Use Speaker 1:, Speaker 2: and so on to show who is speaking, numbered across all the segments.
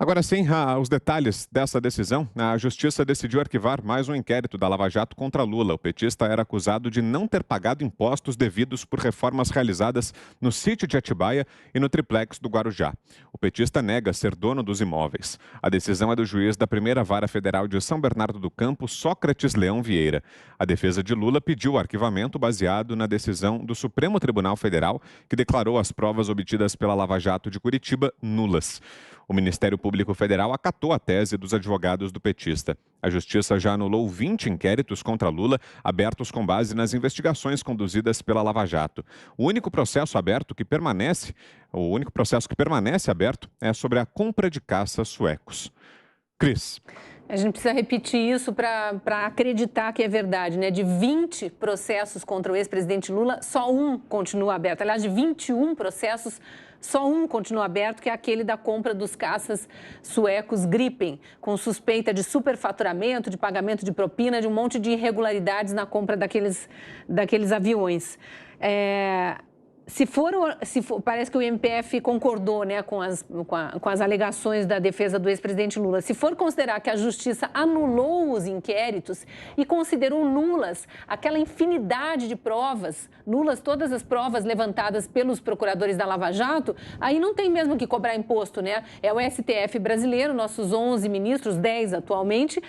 Speaker 1: Agora sim, os detalhes dessa decisão. A Justiça decidiu arquivar mais um inquérito da Lava Jato contra Lula. O petista era acusado de não ter pagado impostos devidos por reformas realizadas no sítio de Atibaia e no triplex do Guarujá. O petista nega ser dono dos imóveis. A decisão é do juiz da Primeira Vara Federal de São Bernardo do Campo, Sócrates Leão Vieira. A defesa de Lula pediu o arquivamento baseado na decisão do Supremo Tribunal Federal, que declarou as provas obtidas pela Lava Jato de Curitiba nulas. O Ministério Público Federal acatou a tese dos advogados do petista. A Justiça já anulou 20 inquéritos contra Lula, abertos com base nas investigações conduzidas pela Lava Jato. O único processo aberto é sobre a compra de caças suecos. Cris.
Speaker 2: A gente precisa repetir isso para acreditar que é verdade, né? De 20 processos contra o ex-presidente Lula, só um continua aberto. Aliás, de 21 processos, só um continua aberto, que é aquele da compra dos caças suecos Gripen, com suspeita de superfaturamento, de pagamento de propina, de um monte de irregularidades na compra daqueles aviões. Parece que o MPF concordou, né, com as alegações da defesa do ex-presidente Lula. Se for considerar que a Justiça anulou os inquéritos e considerou nulas aquela infinidade de provas, nulas todas as provas levantadas pelos procuradores da Lava Jato, aí não tem mesmo que cobrar imposto, né? É o STF brasileiro, nossos 11 ministros, 10 atualmente,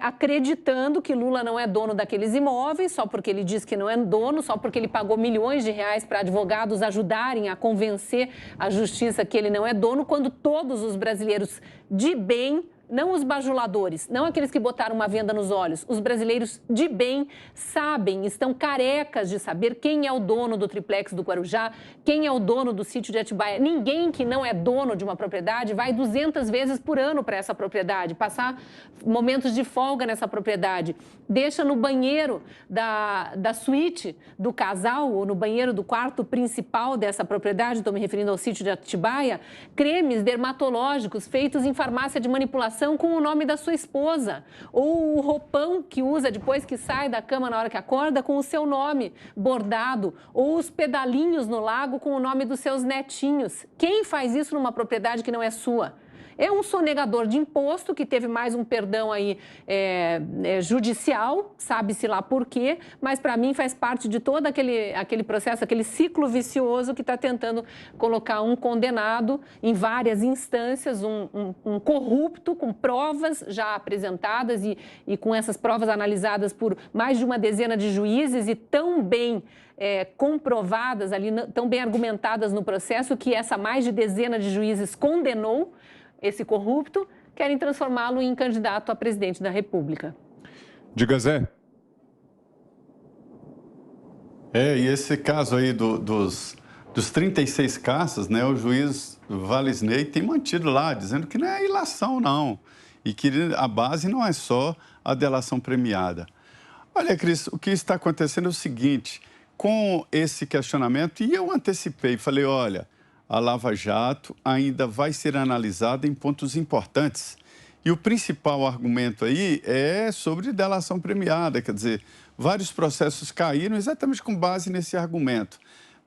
Speaker 2: acreditando que Lula não é dono daqueles imóveis, só porque ele diz que não é dono, só porque ele pagou milhões de reais para advogados ajudarem a convencer a justiça que ele não é dono, quando todos os brasileiros de bem, não os bajuladores, não aqueles que botaram uma venda nos olhos, os brasileiros de bem sabem, estão carecas de saber quem é o dono do triplex do Guarujá, quem é o dono do sítio de Atibaia. Ninguém que não é dono de uma propriedade vai 200 vezes por ano para essa propriedade, passar momentos de folga nessa propriedade, deixa no banheiro da suíte do casal ou no banheiro do quarto principal dessa propriedade, estou me referindo ao sítio de Atibaia, cremes dermatológicos feitos em farmácia de manipulação com o nome da sua esposa, ou o roupão que usa depois que sai da cama na hora que acorda com o seu nome bordado, ou os pedalinhos no lago com o nome dos seus netinhos. Quem faz isso numa propriedade que não é sua? É um sonegador de imposto que teve mais um perdão aí judicial, sabe-se lá por quê, mas para mim faz parte de todo aquele processo, aquele ciclo vicioso que está tentando colocar um condenado em várias instâncias, um corrupto com provas já apresentadas e com essas provas analisadas por mais de uma dezena de juízes e tão bem comprovadas ali, tão bem argumentadas no processo que essa mais de dezena de juízes condenou esse corrupto, querem transformá-lo em candidato a presidente da República.
Speaker 1: Diga, Zé.
Speaker 3: E esse caso aí dos 36 caças, né, o juiz Valisney tem mantido lá, dizendo que não é ilação, não. E que a base não é só a delação premiada. Olha, Cris, o que está acontecendo é o seguinte, com esse questionamento, e eu antecipei, falei, olha, a Lava Jato ainda vai ser analisada em pontos importantes. E o principal argumento aí é sobre delação premiada, quer dizer, vários processos caíram exatamente com base nesse argumento.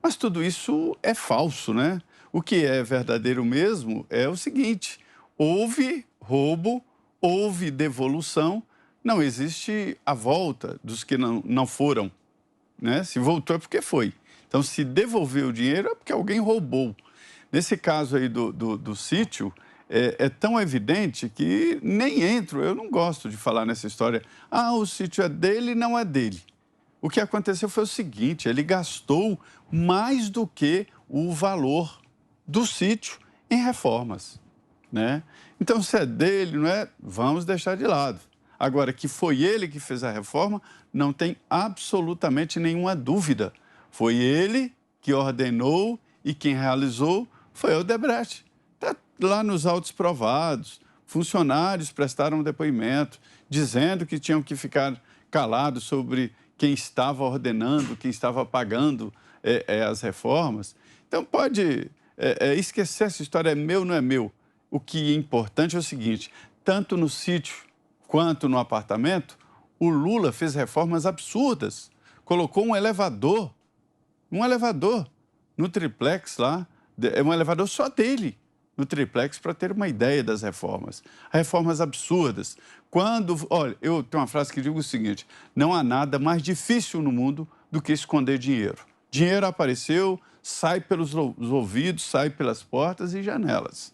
Speaker 3: Mas tudo isso é falso, né? O que é verdadeiro mesmo é o seguinte, houve roubo, houve devolução, não existe a volta dos que não foram, né? Se voltou é porque foi. Então, se devolveu o dinheiro é porque alguém roubou. Nesse caso aí do sítio, é tão evidente que nem entro, eu não gosto de falar nessa história. O sítio é dele, não é dele. O que aconteceu foi o seguinte, ele gastou mais do que o valor do sítio em reformas, né? Então, se é dele, não é? Vamos deixar de lado. Agora, que foi ele que fez a reforma, não tem absolutamente nenhuma dúvida. Foi ele que ordenou e quem realizou foi o Odebrecht. Está lá nos autos provados, funcionários prestaram depoimento, dizendo que tinham que ficar calados sobre quem estava ordenando, quem estava pagando as reformas. Então, pode esquecer essa história, é meu, não é meu. O que é importante é o seguinte, tanto no sítio quanto no apartamento, o Lula fez reformas absurdas. Colocou um elevador no triplex lá, é um elevador só dele. no triplex para ter uma ideia das reformas. Reformas absurdas. Olha, eu tenho uma frase que digo o seguinte: não há nada mais difícil no mundo do que esconder dinheiro. Dinheiro apareceu, sai pelos ouvidos, sai pelas portas e janelas.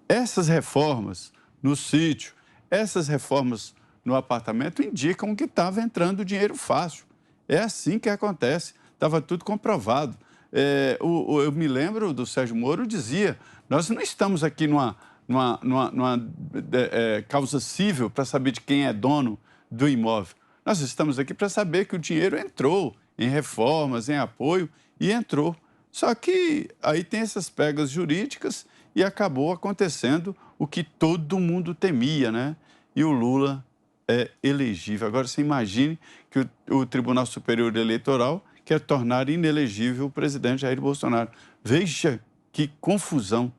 Speaker 3: Essas reformas no sítio, essas reformas no apartamento indicam que estava entrando dinheiro fácil. É assim que acontece, estava tudo comprovado. Eu me lembro do Sérgio Moro dizia: nós não estamos aqui numa causa civil para saber de quem é dono do imóvel. Nós estamos aqui para saber que o dinheiro entrou em reformas, em apoio, e entrou. Só que aí tem essas pegas jurídicas e acabou acontecendo o que todo mundo temia, né? E o Lula é elegível. Agora, você imagine que o Tribunal Superior Eleitoral quer tornar inelegível o presidente Jair Bolsonaro. Veja que confusão.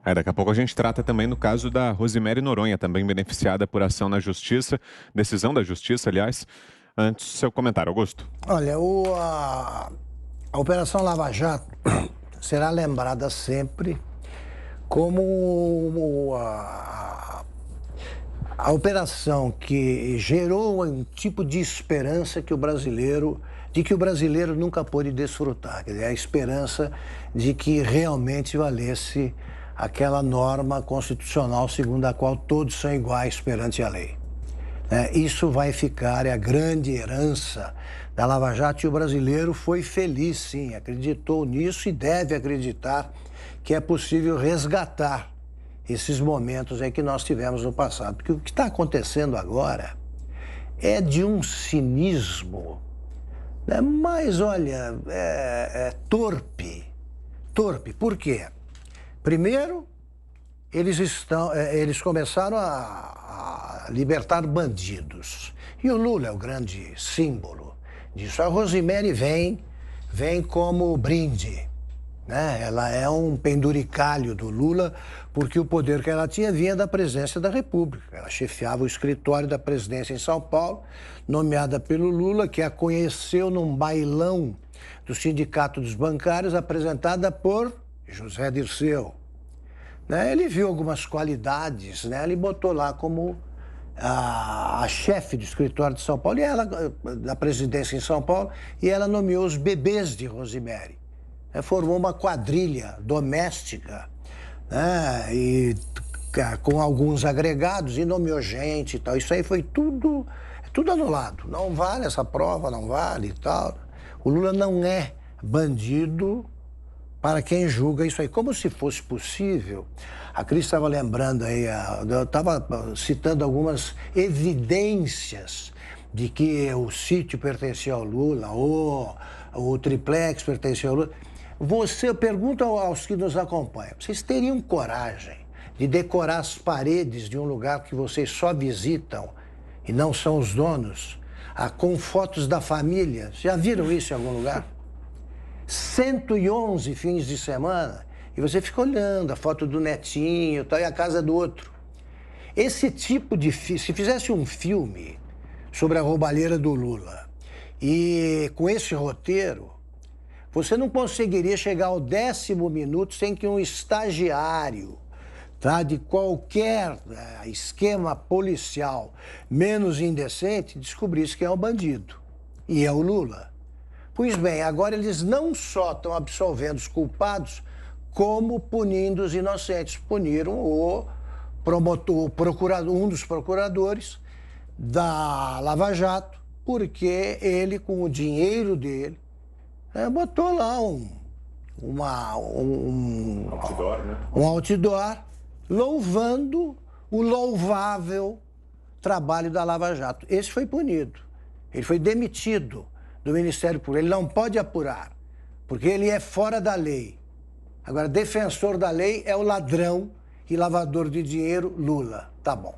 Speaker 1: Daqui a pouco a gente trata também no caso da Rosemary Noronha, também beneficiada por ação na Justiça, decisão da Justiça, aliás. Antes, seu comentário, Augusto.
Speaker 4: Olha, a Operação Lava Jato será lembrada sempre como a operação que gerou um tipo de esperança de que o brasileiro nunca pôde desfrutar. Quer dizer, a esperança de que realmente valesse aquela norma constitucional segundo a qual todos são iguais perante a lei. Isso vai ficar, é a grande herança da Lava Jato, e o brasileiro foi feliz, sim, acreditou nisso e deve acreditar que é possível resgatar esses momentos aí que nós tivemos no passado. Porque o que está acontecendo agora é de um cinismo, né? Mas, olha, torpe. Torpe, por quê? Primeiro, eles começaram a libertar bandidos. E o Lula é o grande símbolo disso. A Rosemary vem como brinde, né? Ela é um penduricalho do Lula, porque o poder que ela tinha vinha da presidência da República. Ela chefiava o escritório da presidência em São Paulo, nomeada pelo Lula, que a conheceu num bailão do Sindicato dos Bancários, apresentada por José Dirceu. Ele viu algumas qualidades, né? Ele botou lá como a chefe do escritório de São Paulo, e ela, da presidência em São Paulo, e ela nomeou os bebês de Rosemary. Formou uma quadrilha doméstica, né? E com alguns agregados, e nomeou gente e tal. Isso aí foi tudo anulado. Não vale essa prova, não vale e tal. O Lula não é bandido para quem julga isso aí. Como se fosse possível. A Cris estava lembrando aí, eu estava citando algumas evidências de que o sítio pertencia ao Lula, ou o triplex pertencia ao Lula. Eu pergunto aos que nos acompanham, vocês teriam coragem de decorar as paredes de um lugar que vocês só visitam e não são os donos, com fotos da família? Já viram isso em algum lugar? 111 fins de semana, e você fica olhando a foto do netinho e a casa do outro. Esse tipo de... Se fizesse um filme sobre a roubalheira do Lula, e com esse roteiro, você não conseguiria chegar ao 10º minuto sem que um estagiário, de qualquer esquema policial menos indecente, descobrisse que é o bandido. E é o Lula. Pois bem, agora eles não só estão absolvendo os culpados, como punindo os inocentes. Puniram o procurador, um dos procuradores da Lava Jato, porque ele, com o dinheiro dele, botou lá um
Speaker 1: outdoor, né?
Speaker 4: Um outdoor louvando o louvável trabalho da Lava Jato. Esse foi punido. Ele foi demitido do Ministério Público. Ele não pode apurar, porque ele é fora da lei. Agora, defensor da lei é o ladrão e lavador de dinheiro Lula. Tá bom.